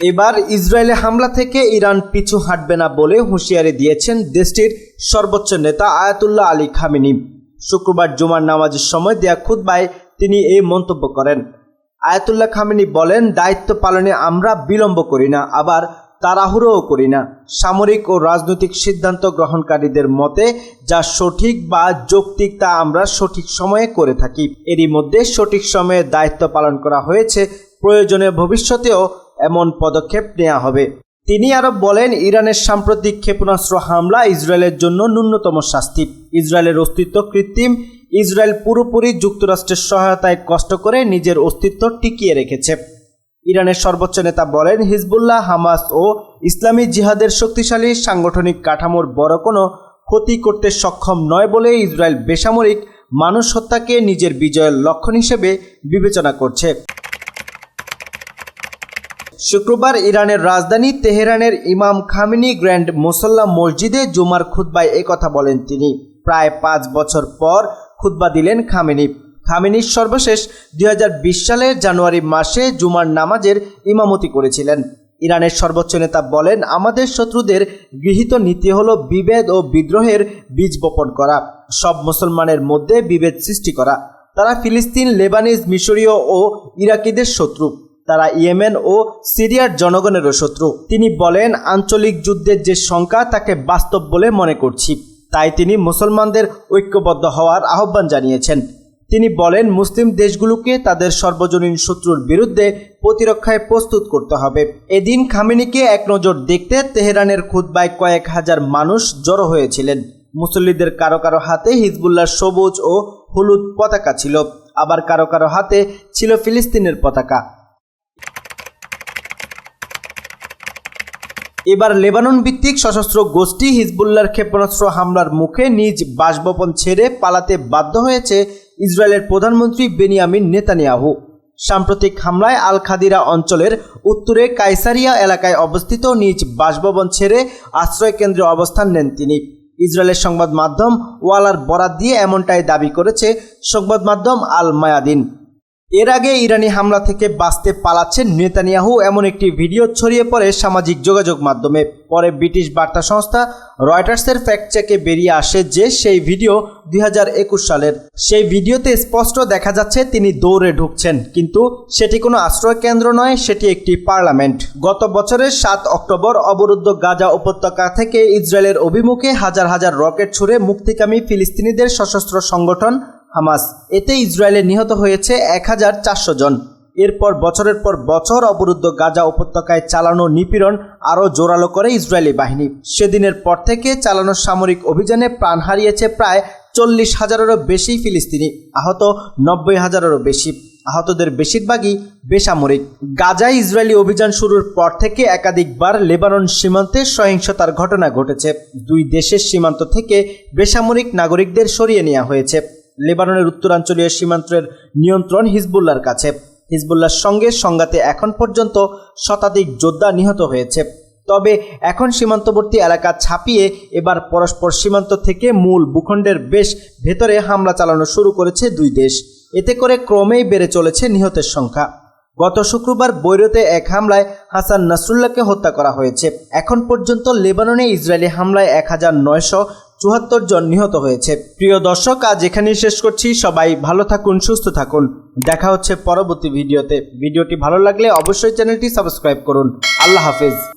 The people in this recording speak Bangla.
এবার ইসরায়েলে হামলা থেকে ইরান পিছু হাঁটবে না বলে হুঁশিয়ারি দিয়েছেন দেশটির সর্বোচ্চ নেতা আয়াতুল্লাহ আলী খামেনি। শুক্রবার জুমার নামাজের সময় দেয়া খুতবায় তিনি এই মন্তব্য করেন। আয়াতুল্লাহ খামেনি বলেন, দায়িত্ব পালনে আমরা বিলম্ব করি না, আবার তাড়াহুড়োও করি না। সামরিক ও রাজনৈতিক সিদ্ধান্ত গ্রহণকারীদের মতে যা সঠিক বা যৌক্তিক তা আমরা সঠিক সময়ে করে থাকি। এরই মধ্যে সঠিক সময়ে দায়িত্ব পালন করা হয়েছে, প্রয়োজনে ভবিষ্যতেও এমন পদক্ষেপ নেওয়া হবে। তিনি আরও বলেন, ইরানের সাম্প্রতিক ক্ষেপণাস্ত্র হামলা ইসরায়েলের জন্য ন্যূনতম শাস্তি। ইসরায়েলের অস্তিত্ব কৃত্রিম। ইসরায়েল পুরোপুরি যুক্তরাষ্ট্রের সহায়তায় কষ্ট করে নিজের অস্তিত্ব টিকিয়ে রেখেছে। ইরানের সর্বোচ্চ নেতা বলেন, হিজবুল্লাহ, হামাস ও ইসলামী জিহাদের শক্তিশালী সাংগঠনিক কাঠামোর বড় কোনো ক্ষতি করতে সক্ষম নয় বলে ইসরায়েল বেসামরিক মানুষ হত্যাকে নিজের বিজয়ের লক্ষণ হিসেবে বিবেচনা করছে। শুক্রবার ইরানের রাজধানী তেহরানের ইমাম খামেনি গ্র্যান্ড মুসল্লা মসজিদে জুমার খুতবায় একথা বলেন তিনি। প্রায় 5 বছর পর খুতবা দিলেন খামেনি। খামেনির সর্বশেষ 2020 সালের জানুয়ারি মাসে জুমার নামাজের ইমামতি করেছিলেন। ইরানের সর্বোচ্চ নেতা বলেন, আমাদের শত্রুদের গৃহীত নীতি হলো বিভেদ ও বিদ্রোহের বীজ বপন করা, সব মুসলমানের মধ্যে বিভেদ সৃষ্টি করা। তারা ফিলিস্তিন, লেবানিজ, মিশরীয় ও ইরাকিদের শত্রু। তারা ইয়েমেন ও সিরিয়ার জনগণেরও শত্রু। তিনি বলেন, আঞ্চলিক যুদ্ধের যে শঙ্কা তাকে বাস্তব বলে মনে করছি। তাই তিনি মুসলমানদের ঐক্যবদ্ধ হওয়ার আহ্বান জানিয়েছেন। তিনি বলেন, মুসলিম দেশগুলোকে তাদের সর্বজনীন শত্রুর বিরুদ্ধে প্রতিরক্ষায় প্রস্তুত করতে হবে। এদিন খামেনিকে এক নজর দেখতে তেহরানের খুতবায় কয়েক হাজার মানুষ জড়ো হয়েছিলেন। মুসল্লিদের কারো কারো হাতে হিজবুল্লাহর সবুজ ও হলুদ পতাকা ছিল, আবার কারো কারো হাতে ছিল ফিলিস্তিনের পতাকা। এবার লেবানন ভিত্তিক সশস্ত্র গোষ্ঠী হিজবুল্লাহর ক্ষেপণাস্ত্র হামলার মুখে নিজ বাসভবন ছেড়ে পালাতে বাধ্য হয়েছে ইসরায়েলের প্রধানমন্ত্রী বেনিয়ামিন নেতানিয়াহু। সাম্প্রতিক হামলায় আল খাদিরা অঞ্চলের উত্তরে কাইসারিয়া এলাকায় অবস্থিত নিজ বাসভবন ছেড়ে আশ্রয়কেন্দ্রে অবস্থান নেন তিনি। ইসরায়েলের সংবাদ মাধ্যম ওয়ালার বরাত দিয়ে এমনটাই দাবি করেছে সংবাদ মাধ্যম আল মায়াদিন। এর আগে ইরানি হামলা থেকে বাঁচতে পালাচ্ছেন নেতানিয়াহু এমন একটি ভিডিও ছড়িয়ে পড়ে সামাজিক যোগাযোগ মাধ্যমে। পরে ব্রিটিশ বার্তা সংস্থা রয়টার্সের ফ্যাক্ট চেকে বেরিয়ে আসে যে সেই ভিডিও 2021 সালের। সেই ভিডিওতে স্পষ্ট দেখা যাচ্ছে তিনি দৌড়ে ঢুকছেন, কিন্তু সেটি কোনো আশ্রয় কেন্দ্র নয়, সেটি একটি পার্লামেন্ট। গত বছরের 7 অক্টোবর অবরুদ্ধ গাজা উপত্যকা থেকে ইসরায়েলের অভিমুখে হাজার হাজার রকেট ছুড়ে মুক্তিকামী ফিলিস্তিনিদের সশস্ত্র সংগঠন হামাস। এতে ইসরায়েলে নিহত হয়েছে 1400 জন। এরপর বছরের পর বছর অবরুদ্ধ গাজা উপত্যকায় চালানো নিপীড়ন আরও জোরালো করে ইসরায়েলি বাহিনী। সেদিনের পর থেকে চালানো সামরিক অভিযানে প্রাণ হারিয়েছে প্রায় 40,000-এরও বেশি ফিলিস্তিনি, আহত 90,000-এরও বেশি। আহতদের বেশিরভাগই বেসামরিক। গাজায় ইসরায়েলি অভিযান শুরুর পর থেকে একাধিকবার লেবানন সীমান্তে সহিংসতার ঘটনা ঘটেছে। দুই দেশের সীমান্ত থেকে বেসামরিক নাগরিকদের সরিয়ে নেওয়া হয়েছে। লেবাননের উত্তরাঞ্চলীয় সীমান্তের নিয়ন্ত্রণ হিজবুল্লাহর কাছে। হিজবুল্লাহর সঙ্গে সংঘাতে এখন পর্যন্ত শতাধিক যোদ্ধা নিহত হয়েছে। তবে এখন সীমান্তবর্তী এলাকা ছাপিয়ে এবার পরস্পর সীমান্ত থেকে মূল ভূখণ্ডের বেশ ভেতরে হামলা চালানো শুরু করেছে দুই দেশ। এতে করে ক্রমেই বেড়ে চলেছে নিহতের সংখ্যা। গত শুক্রবার বৈরুতে এক হামলায় হাসান নাসরুল্লাহকে হত্যা করা হয়েছে। এখন পর্যন্ত লেবাননে ইসরায়েলি হামলায় 1974 জন নিহত হয়েছে। প্রিয় দর্শক, আজ এখানেই শেষ করছি। সবাই ভালো থাকুন, সুস্থ থাকুন। দেখা হচ্ছে পরবর্তী ভিডিওতে। ভিডিওটি ভালো লাগলে অবশ্যই চ্যানেলটি সাবস্ক্রাইব করুন। আল্লাহ হাফেজ।